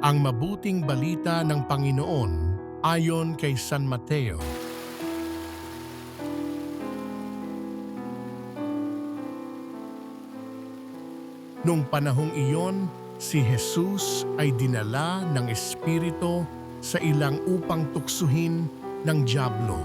Ang mabuting balita ng Panginoon ayon kay San Mateo. Nung panahong iyon, si Jesus ay dinala ng Espiritu sa ilang upang tuksuhin ng dyablo.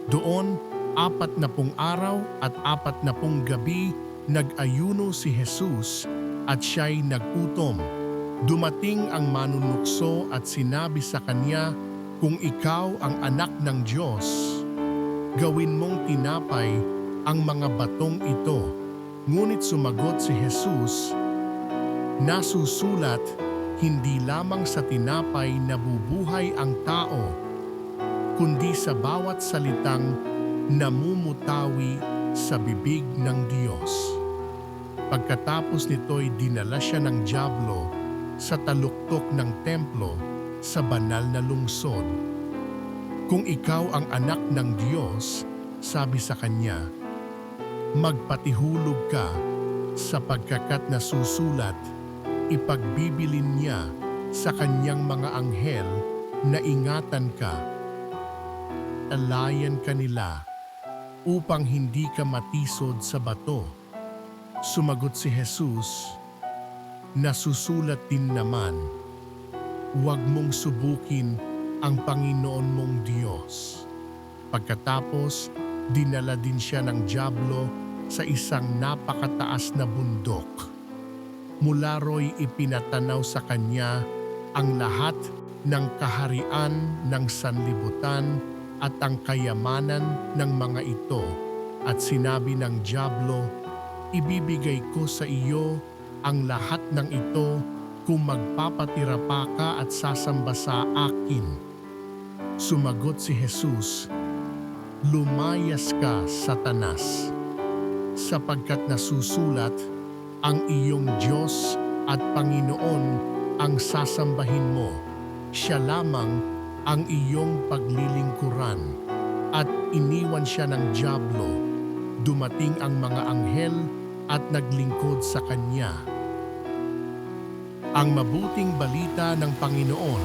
Doon, 40 araw at 40 gabi nag-ayuno si Jesus at siya'y nagutom. Dumating ang manunukso at sinabi sa kanya, "Kung ikaw ang anak ng Diyos, gawin mong tinapay ang mga batong ito." Ngunit sumagot si Jesus, "Nasusulat, hindi lamang sa tinapay nabubuhay ang tao, kundi sa bawat salitang namumutawi sa bibig ng Diyos." Pagkatapos nito'y dinala siya ng dyablo sa taluktok ng templo sa banal na lungsod. "Kung ikaw ang anak ng Diyos," sabi sa kanya, "magpatihulog ka, sapagkat nasusulat, ipagbibilin niya sa kanyang mga anghel na ingatan ka. Alayan ka nila upang hindi ka matisod sa bato." Sumagot si Jesus, "Nasusulat din naman, huwag mong subukin ang Panginoon mong Diyos." Pagkatapos, dinala din siya ng dyablo sa isang napakataas na bundok. Mula ro'y ipinatanaw sa kanya ang lahat ng kaharian ng sanlibutan at ang kayamanan ng mga ito, at sinabi ng dyablo, "Ibibigay ko sa iyo ang lahat ng ito kung magpapatira pa ka at sasamba sa akin." Sumagot si Jesus, "Lumayas ka, Satanas, sapagkat nasusulat, ang iyong Diyos at Panginoon ang sasambahin mo. Siya lamang ang iyong paglilingkuran." At iniwan siya ng dyablo. Dumating ang mga anghel at naglingkod sa kanya. Ang mabuting balita ng Panginoon